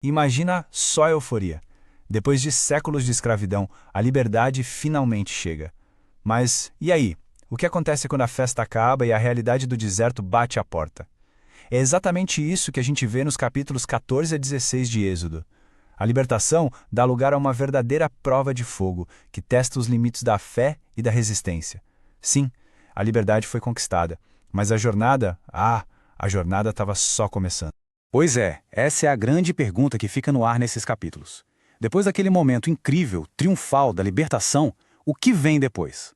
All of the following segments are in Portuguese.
Imagina só a euforia. Depois de séculos de escravidão, a liberdade finalmente chega. Mas e aí? O que acontece quando a festa acaba e a realidade do deserto bate à porta? É exatamente isso que a gente vê nos capítulos 14 a 16 de Êxodo. A libertação dá lugar a uma verdadeira prova de fogo, que testa os limites da fé e da resistência. Sim, a liberdade foi conquistada, mas a jornada estava só começando. Pois é, essa é a grande pergunta que fica no ar nesses capítulos. Depois daquele momento incrível, triunfal da libertação, o que vem depois?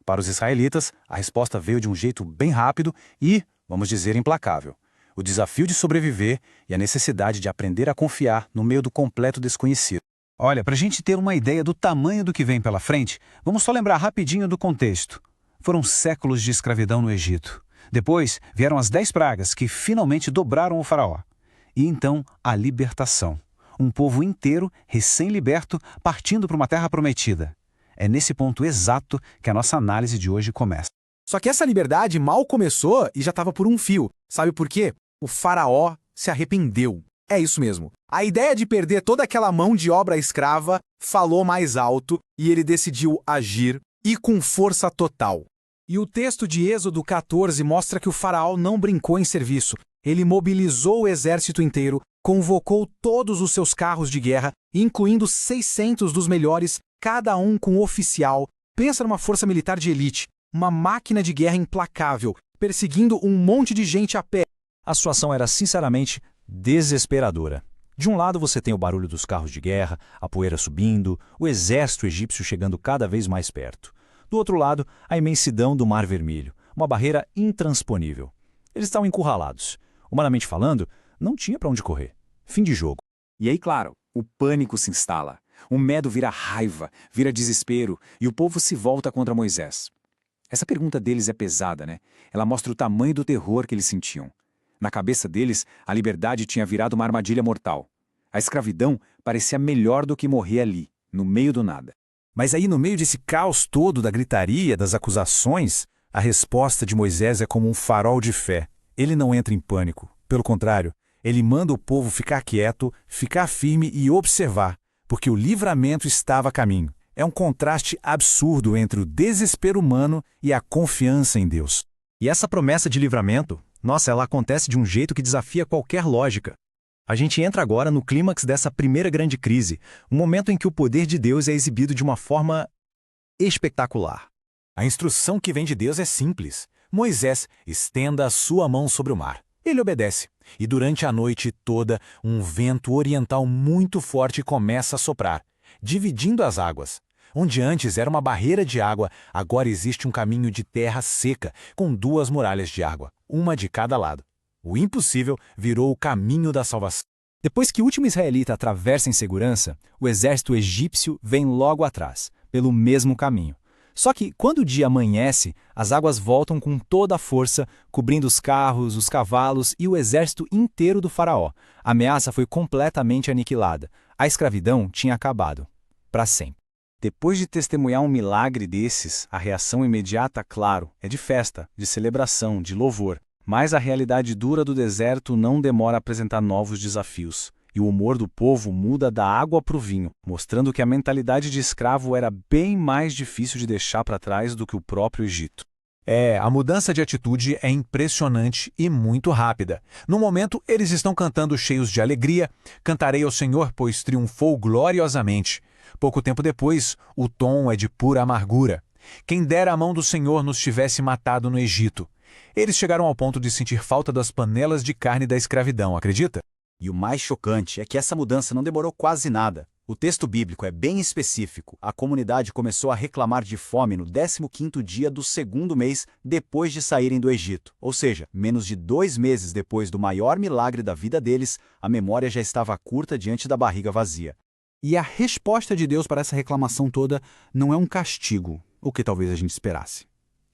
Para os israelitas, a resposta veio de um jeito bem rápido e, vamos dizer, implacável. O desafio de sobreviver e a necessidade de aprender a confiar no meio do completo desconhecido. Olha, para a gente ter uma ideia do tamanho do que vem pela frente, vamos só lembrar rapidinho do contexto. Foram séculos de escravidão no Egito. Depois vieram as 10 pragas que finalmente dobraram o faraó. E então a libertação. Um povo inteiro, recém-liberto, partindo para uma terra prometida. É nesse ponto exato que a nossa análise de hoje começa. Só que essa liberdade mal começou e já estava por um fio. Sabe por quê? O faraó se arrependeu. É isso mesmo. A ideia de perder toda aquela mão de obra escrava falou mais alto e ele decidiu agir, e com força total. E o texto de Êxodo 14 mostra que o faraó não brincou em serviço. Ele mobilizou o exército inteiro, convocou todos os seus carros de guerra, incluindo 600 dos melhores, cada um com oficial. Pensa numa força militar de elite, uma máquina de guerra implacável, perseguindo um monte de gente a pé. A situação era sinceramente desesperadora. De um lado você tem o barulho dos carros de guerra, a poeira subindo, o exército egípcio chegando cada vez mais perto. Do outro lado, a imensidão do Mar Vermelho, uma barreira intransponível. Eles estavam encurralados. Humanamente falando, não tinha para onde correr. Fim de jogo. E aí, claro, o pânico se instala. O medo vira raiva, vira desespero, e o povo se volta contra Moisés. Essa pergunta deles é pesada, né? Ela mostra o tamanho do terror que eles sentiam. Na cabeça deles, a liberdade tinha virado uma armadilha mortal. A escravidão parecia melhor do que morrer ali, no meio do nada. Mas aí, no meio desse caos todo da gritaria, das acusações, a resposta de Moisés é como um farol de fé. Ele não entra em pânico. Pelo contrário, ele manda o povo ficar quieto, ficar firme e observar, porque o livramento estava a caminho. É um contraste absurdo entre o desespero humano e a confiança em Deus. E essa promessa de livramento, nossa, ela acontece de um jeito que desafia qualquer lógica. A gente entra agora no clímax dessa primeira grande crise, um momento em que o poder de Deus é exibido de uma forma espetacular. A instrução que vem de Deus é simples. Moisés, estenda a sua mão sobre o mar. Ele obedece. E durante a noite toda, um vento oriental muito forte começa a soprar, dividindo as águas. Onde antes era uma barreira de água, agora existe um caminho de terra seca, com 2 muralhas de água, uma de cada lado. O impossível virou o caminho da salvação. Depois que o último israelita atravessa em segurança, o exército egípcio vem logo atrás, pelo mesmo caminho. Só que, quando o dia amanhece, as águas voltam com toda a força, cobrindo os carros, os cavalos e o exército inteiro do faraó. A ameaça foi completamente aniquilada. A escravidão tinha acabado. Para sempre. Depois de testemunhar um milagre desses, a reação imediata, claro, é de festa, de celebração, de louvor. Mas a realidade dura do deserto não demora a apresentar novos desafios. E o humor do povo muda da água para o vinho, mostrando que a mentalidade de escravo era bem mais difícil de deixar para trás do que o próprio Egito. A mudança de atitude é impressionante e muito rápida. No momento, eles estão cantando cheios de alegria. Cantarei ao Senhor, pois triunfou gloriosamente. Pouco tempo depois, o tom é de pura amargura. Quem dera a mão do Senhor nos tivesse matado no Egito. Eles chegaram ao ponto de sentir falta das panelas de carne da escravidão, acredita? E o mais chocante é que essa mudança não demorou quase nada. O texto bíblico é bem específico. A comunidade começou a reclamar de fome no 15º dia do 2º mês depois de saírem do Egito. Ou seja, menos de 2 meses depois do maior milagre da vida deles, a memória já estava curta diante da barriga vazia. E a resposta de Deus para essa reclamação toda não é um castigo, o que talvez a gente esperasse.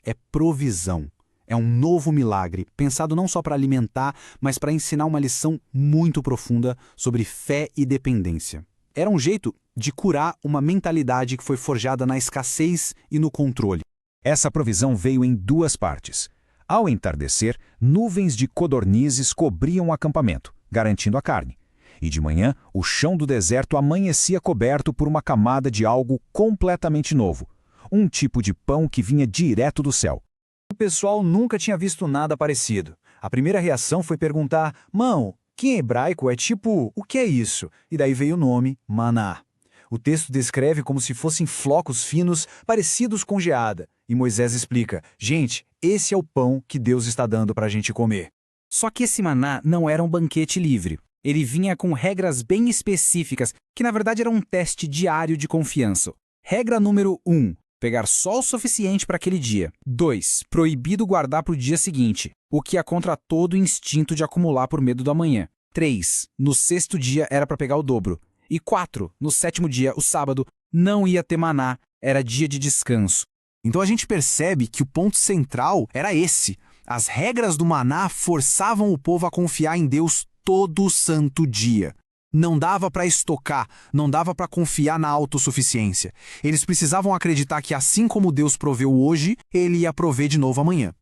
É provisão. É um novo milagre, pensado não só para alimentar, mas para ensinar uma lição muito profunda sobre fé e dependência. Era um jeito de curar uma mentalidade que foi forjada na escassez e no controle. Essa provisão veio em 2 partes. Ao entardecer, nuvens de codornizes cobriam o acampamento, garantindo a carne. E de manhã, o chão do deserto amanhecia coberto por uma camada de algo completamente novo. Um tipo de pão que vinha direto do céu. O pessoal nunca tinha visto nada parecido. A primeira reação foi perguntar: "Mão, que em hebraico é tipo, o que é isso?" E daí veio o nome, maná. O texto descreve como se fossem flocos finos parecidos com geada. E Moisés explica: gente, esse é o pão que Deus está dando para a gente comer. Só que esse maná não era um banquete livre. Ele vinha com regras bem específicas, que na verdade era um teste diário de confiança. Regra número 1. Pegar só o suficiente para aquele dia. 2. Proibido guardar para o dia seguinte, o que é contra todo o instinto de acumular por medo do amanhã. 3. No sexto dia era para pegar o dobro. E 4. No sétimo dia, o sábado, não ia ter maná, era dia de descanso. Então a gente percebe que o ponto central era esse. As regras do maná forçavam o povo a confiar em Deus todo santo dia. Não dava para estocar, não dava para confiar na autossuficiência. Eles precisavam acreditar que assim como Deus proveu hoje, Ele ia prover de novo amanhã.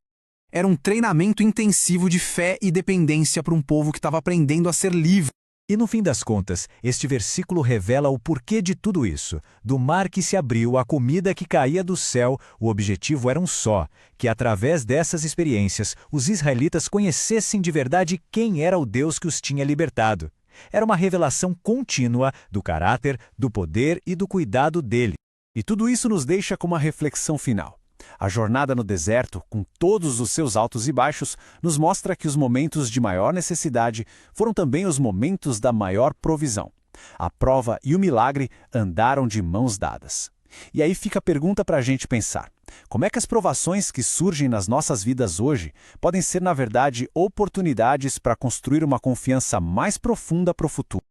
Era um treinamento intensivo de fé e dependência para um povo que estava aprendendo a ser livre. E no fim das contas, este versículo revela o porquê de tudo isso. Do mar que se abriu, a comida que caía do céu, o objetivo era um só, que através dessas experiências, os israelitas conhecessem de verdade quem era o Deus que os tinha libertado. Era uma revelação contínua do caráter, do poder e do cuidado dele. E tudo isso nos deixa com uma reflexão final. A jornada no deserto, com todos os seus altos e baixos, nos mostra que os momentos de maior necessidade foram também os momentos da maior provisão. A prova e o milagre andaram de mãos dadas. E aí fica a pergunta para a gente pensar. Como é que as provações que surgem nas nossas vidas hoje podem ser, na verdade, oportunidades para construir uma confiança mais profunda para o futuro?